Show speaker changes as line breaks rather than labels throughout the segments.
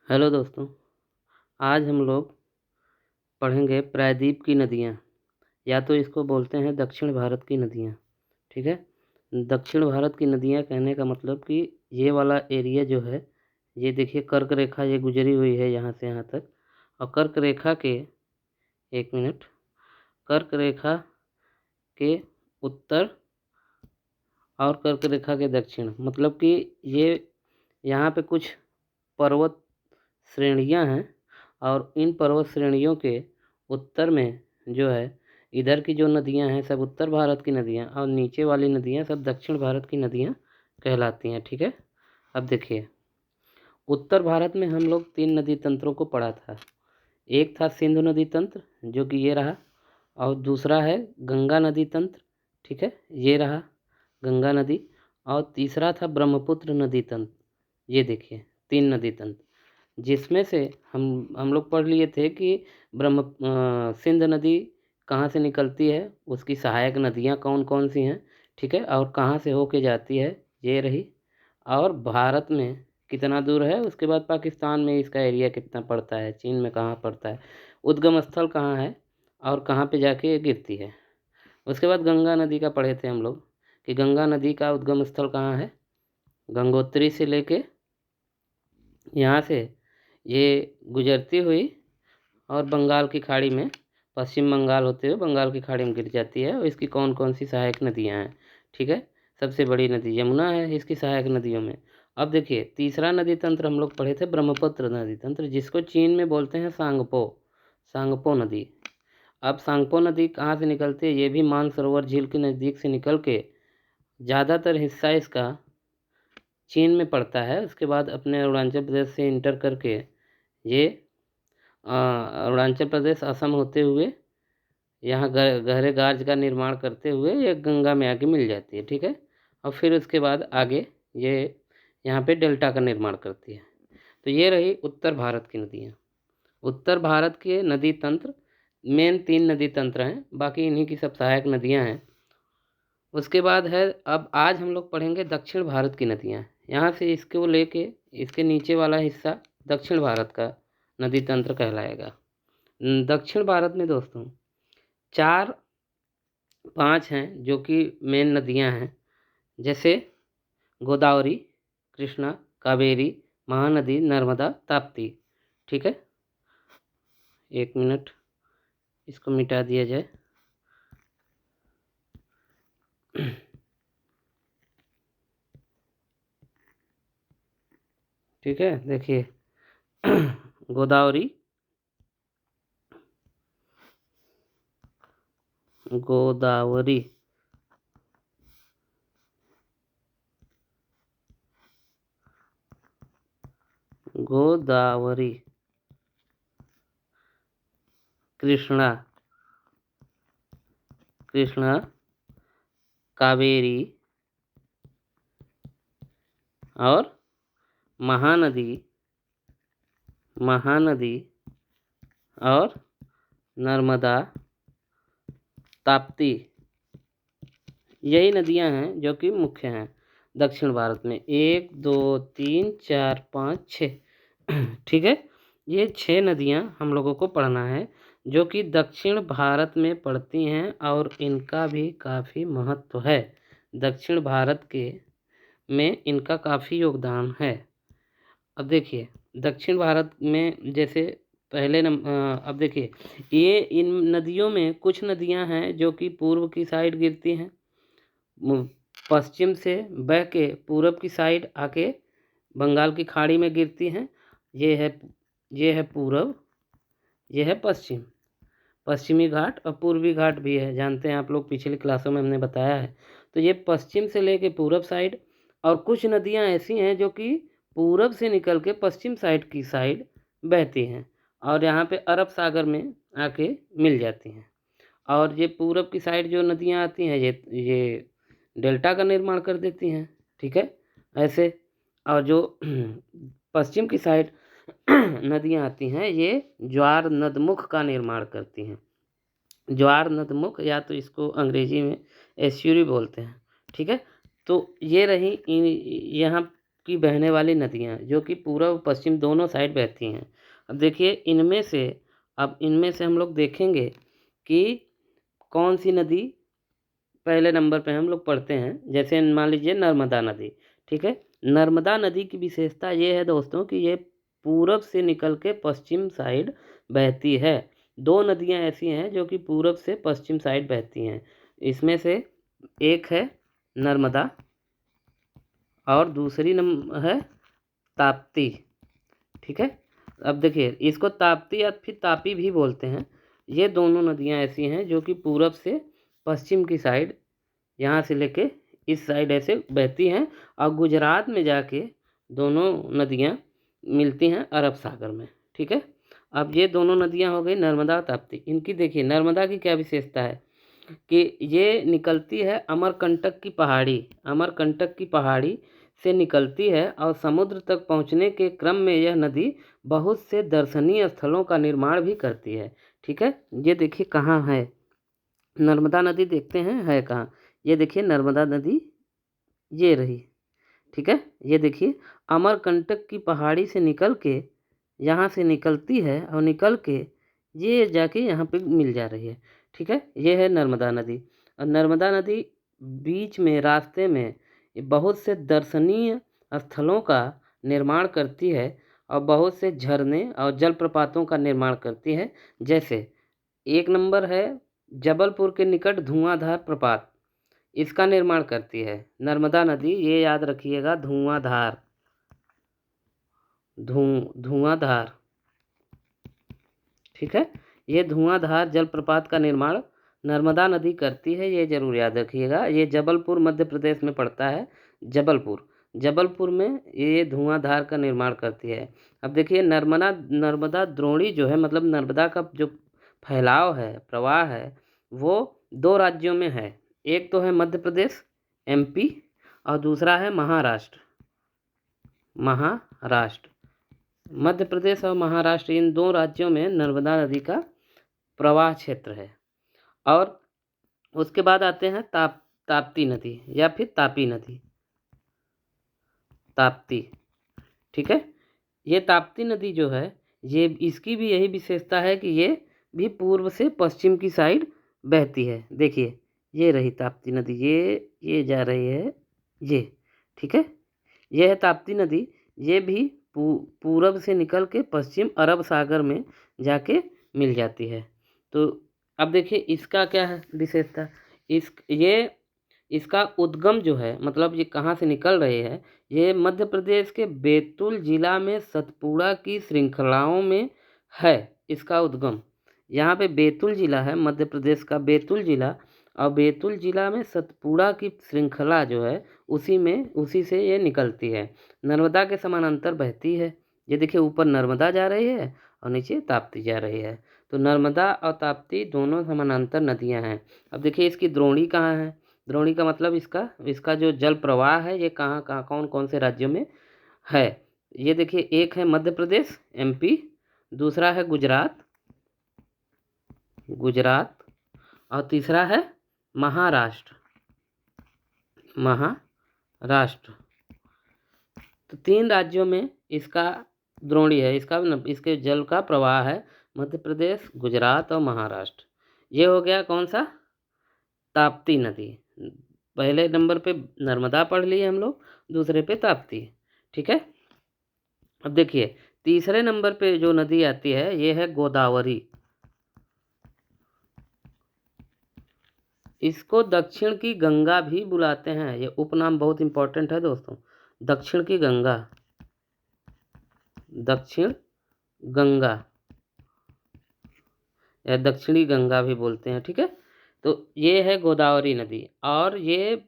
Hello दोस्तों, आज हम लोग पढ़ेंगे प्रायद्वीप की नदियाँ, या तो इसको बोलते हैं दक्षिण भारत की नदियाँ। ठीक है। दक्षिण भारत की नदियाँ कहने का मतलब कि ये वाला एरिया जो है, ये देखिए कर्क रेखा ये गुजरी हुई है यहाँ से यहाँ तक। और कर्क रेखा के एक मिनट कर्क रेखा के उत्तर और कर्क रेखा के दक्षिण, मतलब कि ये यहाँ पे कुछ पर्वत श्रेणियाँ हैं और इन पर्वत श्रेणियों के उत्तर में जो है, इधर की जो नदियाँ हैं सब उत्तर भारत की नदियाँ और नीचे वाली नदियाँ सब दक्षिण भारत की नदियाँ कहलाती हैं। ठीक है। अब देखिए, उत्तर भारत में हम लोग 3 नदी तंत्रों को पढ़ा था। एक था सिंधु नदी तंत्र जो कि ये रहा, और दूसरा है गंगा नदी तंत्र। ठीक है, ये रहा गंगा नदी। और तीसरा था ब्रह्मपुत्र नदी तंत्र। ये देखिए 3 नदी तंत्र, जिसमें से हम लोग पढ़ लिए थे कि सिंध नदी कहाँ से निकलती है, उसकी सहायक नदियाँ कौन कौन सी हैं। ठीक है, और कहाँ से होके जाती है, ये रही। और भारत में कितना दूर है, उसके बाद पाकिस्तान में इसका एरिया कितना पड़ता है, चीन में कहाँ पड़ता है, उद्गम स्थल कहाँ है और कहाँ पे जाके ये गिरती है। उसके बाद गंगा नदी का पढ़े थे हम लोग कि गंगा नदी का उद्गम स्थल कहाँ है। गंगोत्री से लेके यहाँ से ये गुजरती हुई और बंगाल की खाड़ी में, पश्चिम बंगाल होते हुए बंगाल की खाड़ी में गिर जाती है। और इसकी कौन कौन सी सहायक नदियाँ हैं। ठीक है, सबसे बड़ी नदी यमुना है इसकी सहायक नदियों में। अब देखिए, तीसरा नदी तंत्र हम लोग पढ़े थे ब्रह्मपुत्र नदी तंत्र, जिसको चीन में बोलते हैं सांगपो, सांगपो नदी। अब सांगपो नदी कहाँ से निकलती है, ये भी मानसरोवर झील के नज़दीक से निकल के ज़्यादातर हिस्सा इसका चीन में पड़ता है। उसके बाद अपने अरुणाचल प्रदेश से इंटर करके ये अरुणाचल प्रदेश असम होते हुए यहाँ गहरे गार्ज का निर्माण करते हुए ये गंगा में आके मिल जाती है। ठीक है, और फिर उसके बाद आगे ये यहाँ पे डेल्टा का निर्माण करती है। तो ये रही उत्तर भारत की नदियाँ। उत्तर भारत के नदी तंत्र मेन 3 नदी तंत्र हैं, बाकी इन्हीं की सब सहायक नदियाँ हैं। उसके बाद है, अब आज हम लोग पढ़ेंगे दक्षिण भारत की नदियाँ। यहाँ से इसको लेके इसके नीचे वाला हिस्सा दक्षिण भारत का नदी तंत्र कहलाएगा। दक्षिण भारत में दोस्तों 4-5 हैं जो कि मेन नदियाँ हैं, जैसे गोदावरी, कृष्णा, कावेरी, महानदी, नर्मदा, ताप्ती। ठीक है, एक मिनट इसको मिटा दिया जाए। ठीक है, देखिए गोदावरी, गोदावरी, गोदावरी, कृष्णा, कृष्णा, कावेरी और महानदी, महानदी और नर्मदा, ताप्ती। यही नदियां हैं जो कि मुख्य हैं दक्षिण भारत में। 1 2 3 4 5 6 ठीक है, ये 6 नदियां हम लोगों को पढ़ना है जो कि दक्षिण भारत में पड़ती हैं और इनका भी काफ़ी महत्व है। दक्षिण भारत के में इनका काफ़ी योगदान है। अब देखिए, दक्षिण भारत में जैसे अब देखिए, ये इन नदियों में कुछ नदियां हैं जो कि पूर्व की साइड गिरती हैं, पश्चिम से बह के पूरब की साइड आके बंगाल की खाड़ी में गिरती हैं। ये है पूरब, ये है पश्चिम, पश्चिमी घाट और पूर्वी घाट भी है, जानते हैं आप लोग, पिछली क्लासों में हमने बताया है। तो ये पश्चिम से लेके पूरब साइड, और कुछ नदियां ऐसी हैं जो कि पूरब से निकल के पश्चिम साइड की साइड बहती हैं और यहाँ पे अरब सागर में आके मिल जाती हैं। और ये पूरब की साइड जो नदियाँ आती हैं ये डेल्टा का निर्माण कर देती हैं। ठीक है, ऐसे। और जो पश्चिम की साइड नदियाँ आती हैं ये ज्वार नदमुख का निर्माण करती हैं। ज्वार नदमुख, या तो इसको अंग्रेजी में एस्चुरी बोलते हैं। ठीक है, तो ये रही यहाँ की बहने वाली नदियाँ, जो कि पूर्व पश्चिम दोनों साइड बहती हैं। अब देखिए इनमें से हम लोग देखेंगे कि कौन सी नदी पहले नंबर पे हम लोग पढ़ते हैं। जैसे मान लीजिए नर्मदा नदी, ठीक है। नर्मदा नदी की विशेषता ये है दोस्तों कि ये पूरब से निकल के पश्चिम साइड बहती है। दो नदियाँ ऐसी हैं जो कि पूरब से पश्चिम साइड बहती हैं। इसमें से एक है नर्मदा और दूसरी है ताप्ती, ठीक है। अब देखिए इसको ताप्ती या फिर तापी भी बोलते हैं। ये दोनों नदियाँ ऐसी हैं जो कि पूरब से पश्चिम की साइड, यहाँ से लेके इस साइड ऐसे बहती हैं और गुजरात में जाके दोनों नदियाँ मिलती हैं अरब सागर में, ठीक है। अब ये दोनों नदियाँ हो गई नर्मदा ताप्ती। इनकी देखिए नर्मदा की क्या विशेषता है कि ये निकलती है अमरकंटक की पहाड़ी, अमरकंटक की पहाड़ी से निकलती है और समुद्र तक पहुंचने के क्रम में यह नदी बहुत से दर्शनीय स्थलों का निर्माण भी करती है, ठीक है। ये देखिए कहाँ है नर्मदा नदी, देखते हैं है कहाँ। ये देखिए नर्मदा नदी ये रही, ठीक है। ये देखिए अमरकंटक की पहाड़ी से निकल के यहाँ से निकलती है और निकल के ये जाके यहाँ पे मिल जा रही है, ठीक है। ये है नर्मदा नदी। और नर्मदा नदी बीच में रास्ते में बहुत से दर्शनीय स्थलों का निर्माण करती है और बहुत से झरने और जलप्रपातों का निर्माण करती है। जैसे एक नंबर है जबलपुर के निकट धुआंधार प्रपात, इसका निर्माण करती है नर्मदा नदी। ये याद रखिएगा धुआंधार, धुआंधार, ठीक है। ये धुआंधार जलप्रपात का निर्माण नर्मदा नदी करती है, ये जरूर याद रखिएगा। ये जबलपुर मध्य प्रदेश में पड़ता है। जबलपुर में ये धुआंधार का निर्माण करती है। अब देखिए नर्मदा द्रोणी जो है, मतलब नर्मदा का जो फैलाव है, प्रवाह है, वो दो राज्यों में है। एक तो है मध्य प्रदेश एमपी और दूसरा है महाराष्ट्र। मध्य प्रदेश और महाराष्ट्र, इन दो राज्यों में नर्मदा नदी का प्रवाह क्षेत्र है। और उसके बाद आते हैं ताप्ती नदी या फिर तापी नदी, ताप्ती, ठीक है। ये ताप्ती नदी जो है, ये इसकी भी यही विशेषता है कि ये भी पूर्व से पश्चिम की साइड बहती है। देखिए ये रही ताप्ती नदी, ये जा रही है ये, ठीक है। ये है ताप्ती नदी। ये भी पूरब से निकल के पश्चिम अरब सागर में जाके मिल जाती है। तो अब देखिए इसका क्या है विशेषता। इसका उद्गम जो है, मतलब ये कहाँ से निकल रही है, ये मध्य प्रदेश के बैतूल जिला में सतपुड़ा की श्रृंखलाओं में है इसका उद्गम। यहाँ पे बैतूल जिला है, मध्य प्रदेश का बैतूल जिला, और बैतूल जिला में सतपुड़ा की श्रृंखला जो है उसी से ये निकलती है। नर्मदा के समानांतर बहती है। ये देखिए ऊपर नर्मदा जा रही है और नीचे ताप्ती जा रही है। तो नर्मदा और ताप्ती दोनों समानांतर नदियाँ हैं। अब देखिए इसकी द्रोणी कहाँ है। द्रोणी का मतलब इसका जो जल प्रवाह है ये कहाँ कौन कौन से राज्यों में है। ये देखिए एक है मध्य प्रदेश एमपी, दूसरा है गुजरात और तीसरा है महाराष्ट्र। तो तीन राज्यों में इसका द्रोणी है, इसके जल का प्रवाह है मध्य प्रदेश, गुजरात और महाराष्ट्र। ये हो गया कौन सा, ताप्ती नदी। पहले नंबर पे नर्मदा पढ़ लिए हम लोग, दूसरे पे ताप्ती, ठीक है। अब देखिए तीसरे नंबर पे जो नदी आती है ये है गोदावरी। इसको दक्षिण की गंगा भी बुलाते हैं। ये उपनाम बहुत इंपॉर्टेंट है दोस्तों। दक्षिण की गंगा, दक्षिण गंगा या दक्षिणी गंगा भी बोलते हैं, ठीक है। तो ये है गोदावरी नदी और ये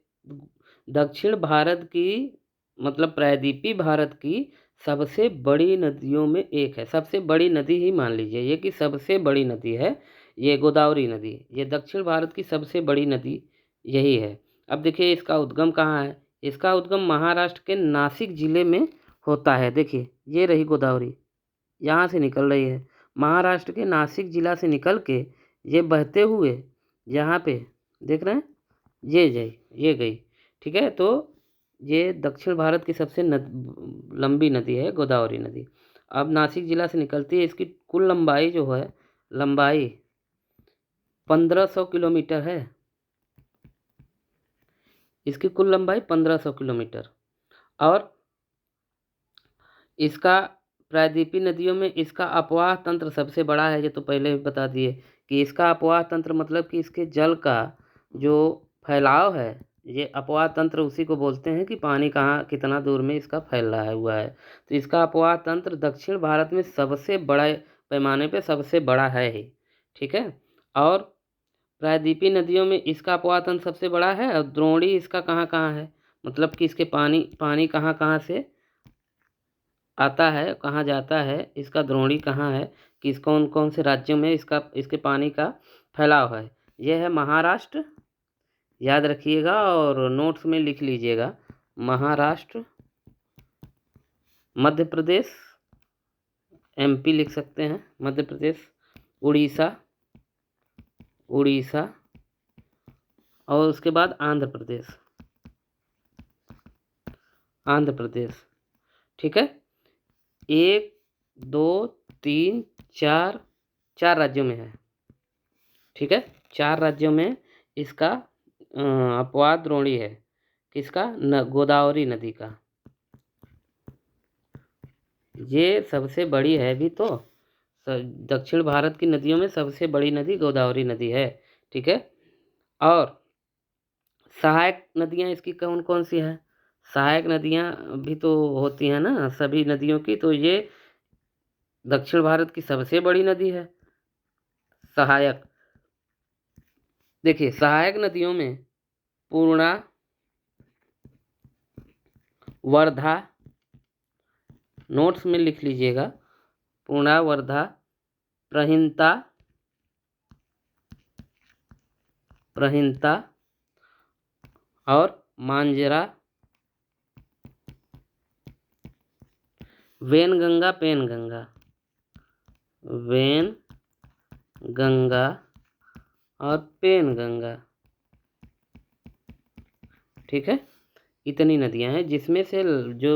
दक्षिण भारत की, मतलब प्रायद्वीपीय भारत की सबसे बड़ी नदियों में एक है। सबसे बड़ी नदी ही मान लीजिए ये कि सबसे बड़ी नदी है ये गोदावरी नदी। ये दक्षिण भारत की सबसे बड़ी नदी यही है। अब देखिए इसका उद्गम कहाँ है। इसका उद्गम महाराष्ट्र के नासिक जिले में होता है। देखिए ये रही गोदावरी, यहाँ से निकल रही है। महाराष्ट्र के नासिक जिला से निकल के ये बहते हुए यहाँ पे देख रहे हैं ये गई, ठीक है। तो ये दक्षिण भारत की सबसे लंबी नदी है गोदावरी नदी। अब नासिक जिला से निकलती है। इसकी कुल लंबाई जो है, लंबाई 1500 किलोमीटर है। इसकी कुल लंबाई 1500 किलोमीटर। और इसका प्रायद्वीपीय नदियों में इसका अपवाह तंत्र सबसे बड़ा है। ये तो पहले ही बता दिए कि इसका अपवाह तंत्र मतलब कि इसके जल का जो फैलाव है, ये अपवाह तंत्र उसी को बोलते हैं कि पानी कहाँ कितना दूर में इसका फैल रहा हुआ है। तो इसका अपवाह तंत्र दक्षिण भारत में सबसे बड़े पैमाने पे सबसे बड़ा है ही। ठीक है। और प्रायद्वीपीय नदियों में इसका अपवाह तंत्र सबसे बड़ा है। और द्रोणी इसका कहाँ कहाँ है, मतलब कि इसके पानी पानी कहाँ कहाँ से आता है, कहाँ जाता है, इसका द्रोणी कहाँ है, किस कौन कौन से राज्यों में इसके पानी का फैलाव है। यह है महाराष्ट्र, याद रखिएगा और नोट्स में लिख लीजिएगा। महाराष्ट्र, मध्य प्रदेश, एमपी लिख सकते हैं, मध्य प्रदेश, उड़ीसा, उड़ीसा, और उसके बाद आंध्र प्रदेश, आंध्र प्रदेश। ठीक है। 1 2 3 4 4 राज्यों में है। ठीक है। 4 राज्यों में इसका अपवाद द्रोणी है। किसका? गोदावरी नदी का। ये सबसे बड़ी है भी तो। दक्षिण भारत की नदियों में सबसे बड़ी नदी गोदावरी नदी है। ठीक है। और सहायक नदियाँ इसकी कौन कौन सी हैं? सहायक नदियाँ भी तो होती हैं ना सभी नदियों की। तो ये दक्षिण भारत की सबसे बड़ी नदी है सहायक। देखिए सहायक नदियों में पूर्णा, वर्धा, नोट्स में लिख लीजिएगा, पूर्णा, वर्धा, प्रहिंता, प्रहिंता और मांजरा, वेनगंगा, पेनगंगा, वेन गंगा और पेनगंगा। ठीक है। इतनी नदियां हैं जिसमें से जो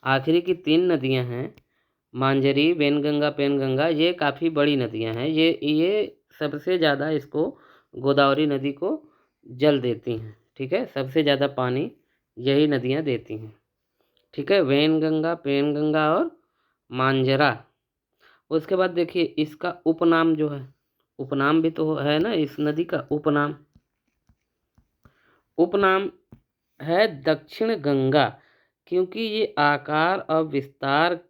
आखिरी की 3 नदियां हैं, मांजरी, वेनगंगा, पेनगंगा, ये काफ़ी बड़ी नदियां हैं। ये सबसे ज़्यादा इसको गोदावरी नदी को जल देती हैं। ठीक है। सबसे ज़्यादा पानी यही नदियां देती हैं। ठीक है। वेनगंगा, पेनगंगा और मांजरा। उसके बाद देखिए इसका उपनाम जो है, उपनाम भी तो है ना इस नदी का उपनाम। उपनाम है दक्षिण गंगा, क्योंकि ये आकार और विस्तार,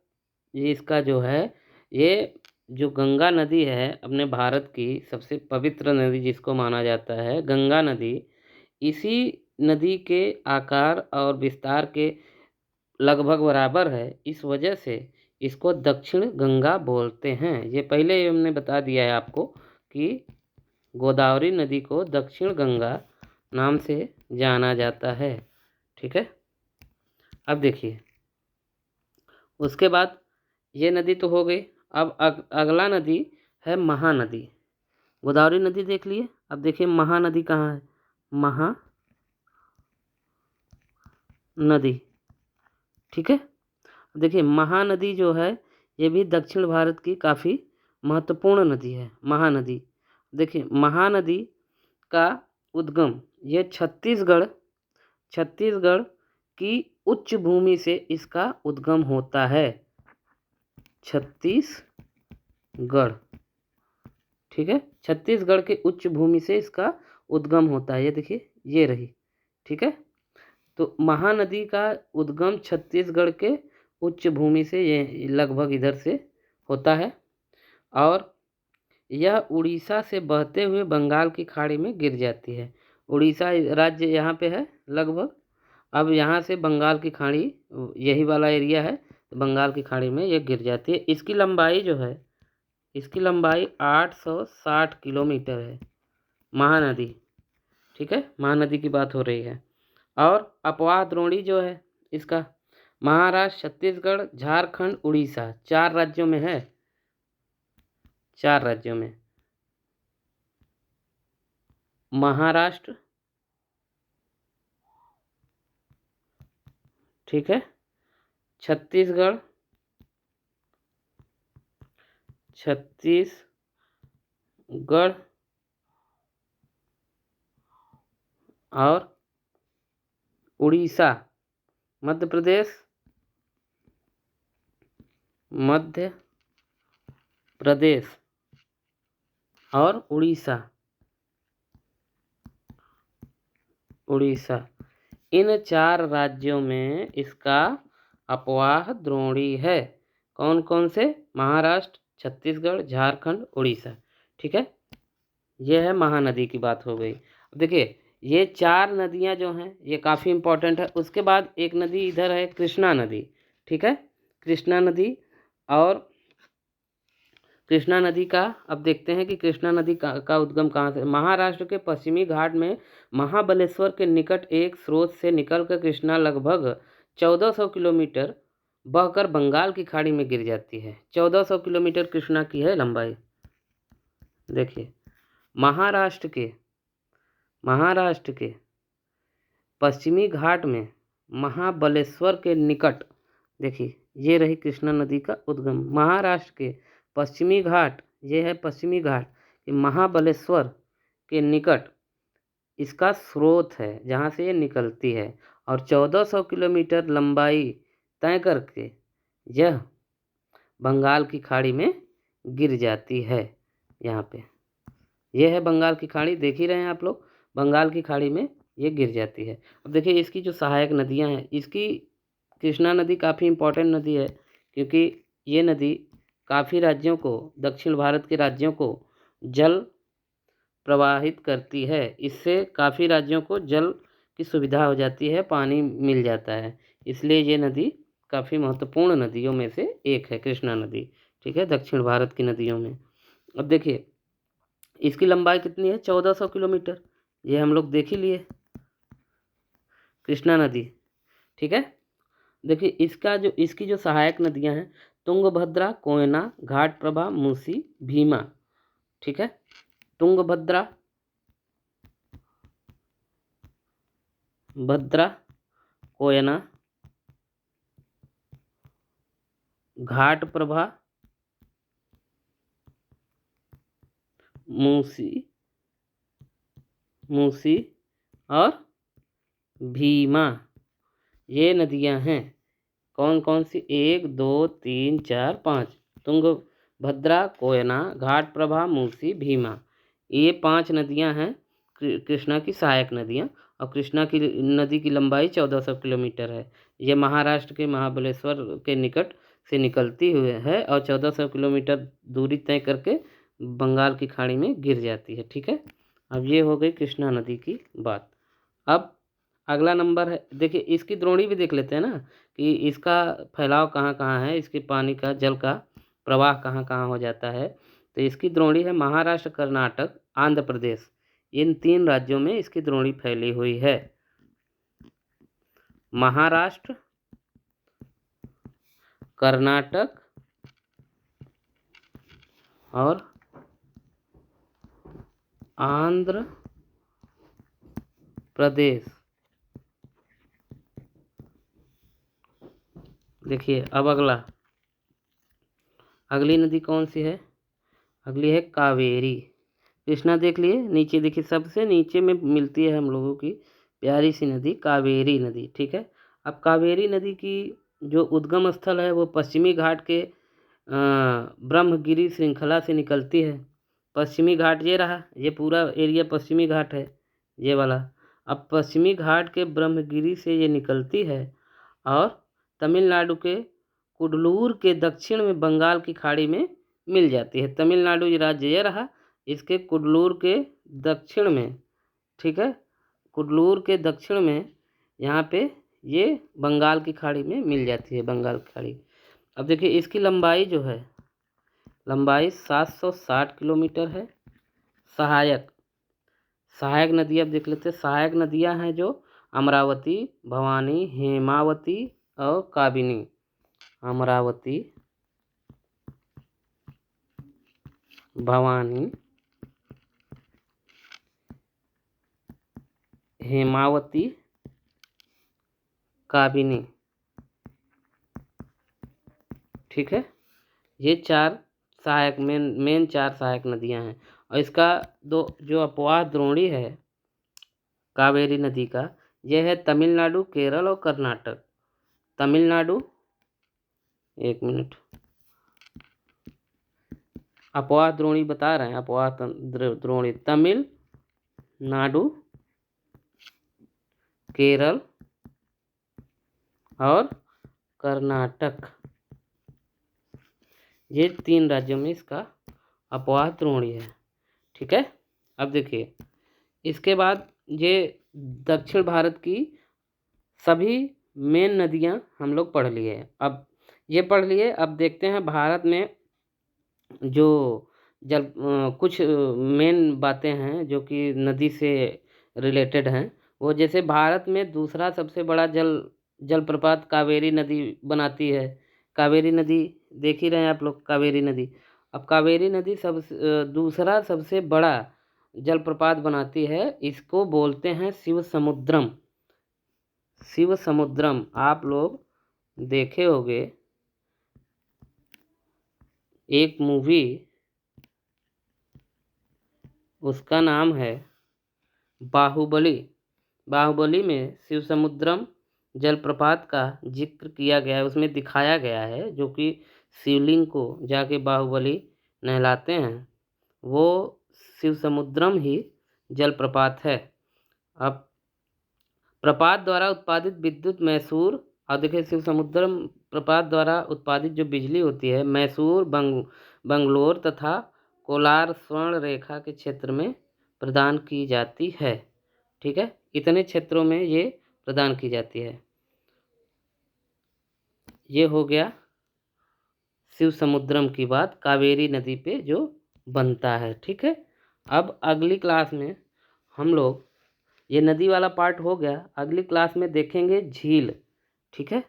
ये इसका जो है, ये जो गंगा नदी है अपने भारत की सबसे पवित्र नदी जिसको माना जाता है गंगा नदी, इसी नदी के आकार और विस्तार के लगभग बराबर है। इस वजह से इसको दक्षिण गंगा बोलते हैं। ये पहले ही हमने बता दिया है आपको कि गोदावरी नदी को दक्षिण गंगा नाम से जाना जाता है। ठीक है। अब देखिए उसके बाद ये नदी तो हो गई। अब अगला नदी है महानदी। गोदावरी नदी देख लिए। अब देखिए महानदी कहाँ है। महानदी। ठीक है। देखिए महानदी जो है ये भी दक्षिण भारत की काफ़ी महत्वपूर्ण नदी है। महानदी देखिए, महानदी का उद्गम ये छत्तीसगढ़ की उच्च भूमि से इसका उद्गम होता है। छत्तीसगढ़। ठीक है। छत्तीसगढ़ के उच्च भूमि से इसका उद्गम होता है। ये देखिए ये रही। ठीक है। तो महानदी का उद्गम छत्तीसगढ़ के उच्च भूमि से ये लगभग इधर से होता है और यह उड़ीसा से बहते हुए बंगाल की खाड़ी में गिर जाती है। उड़ीसा राज्य यहाँ पे है लगभग। अब यहाँ से बंगाल की खाड़ी, यही वाला एरिया है, तो बंगाल की खाड़ी में ये गिर जाती है। इसकी लंबाई जो है, इसकी लंबाई 860 किलोमीटर है महानदी। ठीक है। महानदी की बात हो रही है। और अपवाह द्रोणी जो है इसका महाराष्ट्र, छत्तीसगढ़, झारखंड, उड़ीसा, 4 राज्यों में है। 4 राज्यों में महाराष्ट्र, ठीक है। छत्तीसगढ़, छत्तीसगढ़ और उड़ीसा, मध्य प्रदेश, मध्य प्रदेश और उड़ीसा, उड़ीसा, इन 4 राज्यों में इसका अपवाह द्रोणी है। कौन कौन से? महाराष्ट्र, छत्तीसगढ़, झारखंड, उड़ीसा। ठीक है, यह है महानदी की बात हो गई। अब देखिए ये 4 नदियां जो हैं ये काफ़ी इम्पोर्टेंट है। उसके बाद एक नदी इधर है कृष्णा नदी। ठीक है, कृष्णा नदी। और कृष्णा नदी का अब देखते हैं कि कृष्णा नदी का उद्गम कहाँ से। महाराष्ट्र के पश्चिमी घाट में महाबलेश्वर के निकट एक स्रोत से निकलकर कृष्णा लगभग 1400 किलोमीटर बहकर बंगाल की खाड़ी में गिर जाती है। 1400 किलोमीटर कृष्णा की है लंबाई। देखिए महाराष्ट्र के पश्चिमी घाट में महाबलेश्वर के निकट, देखिए ये रही कृष्णा नदी का उद्गम। महाराष्ट्र के पश्चिमी घाट, ये है पश्चिमी घाट, महाबलेश्वर के निकट इसका स्रोत है जहाँ से ये निकलती है। और 1400 किलोमीटर लंबाई तय करके यह बंगाल की खाड़ी में गिर जाती है। यहाँ पे यह है बंगाल की खाड़ी, देख ही रहे हैं आप लोग, बंगाल की खाड़ी में ये गिर जाती है। अब देखिए इसकी जो सहायक नदियाँ हैं, इसकी कृष्णा नदी काफ़ी इम्पोर्टेंट नदी है क्योंकि ये नदी काफ़ी राज्यों को, दक्षिण भारत के राज्यों को जल प्रवाहित करती है। इससे काफ़ी राज्यों को जल की सुविधा हो जाती है, पानी मिल जाता है। इसलिए ये नदी काफ़ी महत्वपूर्ण नदियों में से एक है कृष्णा नदी। ठीक है, दक्षिण भारत की नदियों में। अब देखिए इसकी लंबाई कितनी है? 1400 किलोमीटर। ये हम लोग देख ही लिए कृष्णा नदी। ठीक है, देखिए इसकी जो सहायक नदियां हैं, तुंगभद्रा, कोयना, घाटप्रभा, मूसी, भीमा। ठीक है, तुंगभद्रा, कोयना, घाटप्रभा, मूसी और भीमा, ये नदियां हैं। कौन कौन सी? 1 2 3 4 5। तुंगभद्रा, कोयना, घाटप्रभा, मूसी, भीमा, ये 5 नदियां हैं कृष्णा की सहायक नदियां। और कृष्णा की नदी की लंबाई 1400 किलोमीटर है। ये महाराष्ट्र के महाबलेश्वर के निकट से निकलती हुई है और 1400 किलोमीटर दूरी तय करके बंगाल की खाड़ी में गिर जाती है। ठीक है, अब ये हो गई कृष्णा नदी की बात। अब अगला नंबर है, देखिए इसकी द्रोणी भी देख लेते हैं ना कि इसका फैलाव कहाँ कहाँ है, इसके पानी का, जल का प्रवाह कहाँ कहाँ हो जाता है। तो इसकी द्रोणी है महाराष्ट्र, कर्नाटक, आंध्र प्रदेश, इन 3 राज्यों में इसकी द्रोणी फैली हुई है। महाराष्ट्र, कर्नाटक और आंध्र प्रदेश। देखिए अब अगली नदी कौन सी है? अगली है कावेरी। कृष्णा देख लिए, नीचे देखिए सबसे नीचे में मिलती है हम लोगों की प्यारी सी नदी कावेरी नदी। ठीक है, अब कावेरी नदी की जो उद्गम स्थल है वो पश्चिमी घाट के ब्रह्मगिरी श्रृंखला से निकलती है। पश्चिमी घाट ये रहा, ये पूरा एरिया पश्चिमी घाट है, ये वाला। अब पश्चिमी घाट के ब्रह्मगिरी से ये निकलती है और तमिलनाडु के कुडलूर के दक्षिण में बंगाल की खाड़ी में मिल जाती है। तमिलनाडु ये राज्य ये रहा, इसके कुडलूर के दक्षिण में, ठीक है, कुडलूर के दक्षिण में यहाँ पे ये बंगाल की खाड़ी में मिल जाती है, बंगाल की खाड़ी। अब देखिए इसकी लंबाई जो है, लंबाई 760 किलोमीटर है। सहायक नदी अब देख लेते हैं। सहायक नदियाँ हैं जो अमरावती, भवानी, हेमावती और काबिनी। अमरावती, भवानी, हेमावती, काबिनी। ठीक है। ये 4 सहायक मेन 4 सहायक नदियाँ हैं। और इसका जो अपवाह द्रोणी है कावेरी नदी का, यह है तमिलनाडु, केरल और कर्नाटक। तमिलनाडु, एक मिनट, अपवाह द्रोणी बता रहे हैं, अपवाह द्रोणी तमिलनाडु, केरल और कर्नाटक, ये 3 राज्यों में इसका अपवाह द्रोणी है। ठीक है। अब देखिए, इसके बाद ये दक्षिण भारत की सभी मेन नदियां हम लोग पढ़ लिए। अब ये पढ़ लिए, अब देखते हैं भारत में जो कुछ मेन बातें हैं जो कि नदी से रिलेटेड हैं। वो जैसे भारत में दूसरा सबसे बड़ा जलप्रपात कावेरी नदी बनाती है। कावेरी नदी देख ही रहे हैं आप लोग, कावेरी नदी। अब कावेरी नदी दूसरा सबसे बड़ा जलप्रपात बनाती है। इसको बोलते हैं शिव समुद्रम। शिव समुद्रम आप लोग देखे होंगे, एक मूवी, उसका नाम है बाहुबली। बाहुबली में शिव समुद्रम जलप्रपात का जिक्र किया गया है, उसमें दिखाया गया है, जो कि शिवलिंग को जाके बाहुबली नहलाते हैं, वो शिव समुद्रम ही जलप्रपात है। अब प्रपात द्वारा उत्पादित विद्युत मैसूर, और देखिए शिव समुद्रम प्रपात द्वारा उत्पादित जो बिजली होती है मैसूर, बंगलोर तथा कोलार स्वर्ण रेखा के क्षेत्र में प्रदान की जाती है। ठीक है, इतने क्षेत्रों में ये प्रदान की जाती है। ये हो गया शिव समुद्रम की बात, कावेरी नदी पे जो बनता है। ठीक है। अब अगली क्लास में हम लोग, ये नदी वाला पार्ट हो गया, अगली क्लास में देखेंगे झील। ठीक है,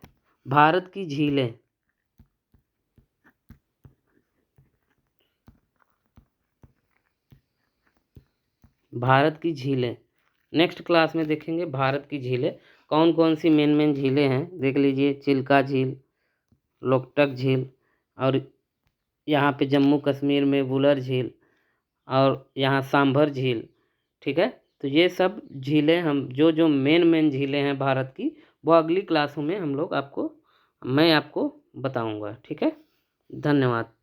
भारत की झीलें। भारत की झीलें नेक्स्ट क्लास में देखेंगे। भारत की झीलें कौन कौन सी मेन झीलें हैं देख लीजिए। चिल्का झील, लोकटक झील, और यहाँ पे जम्मू कश्मीर में वुलर झील, और यहाँ सांभर झील। ठीक है, तो ये सब झीलें हम जो मेन झीलें हैं भारत की, वो अगली क्लासों में मैं आपको बताऊंगा। ठीक है, धन्यवाद।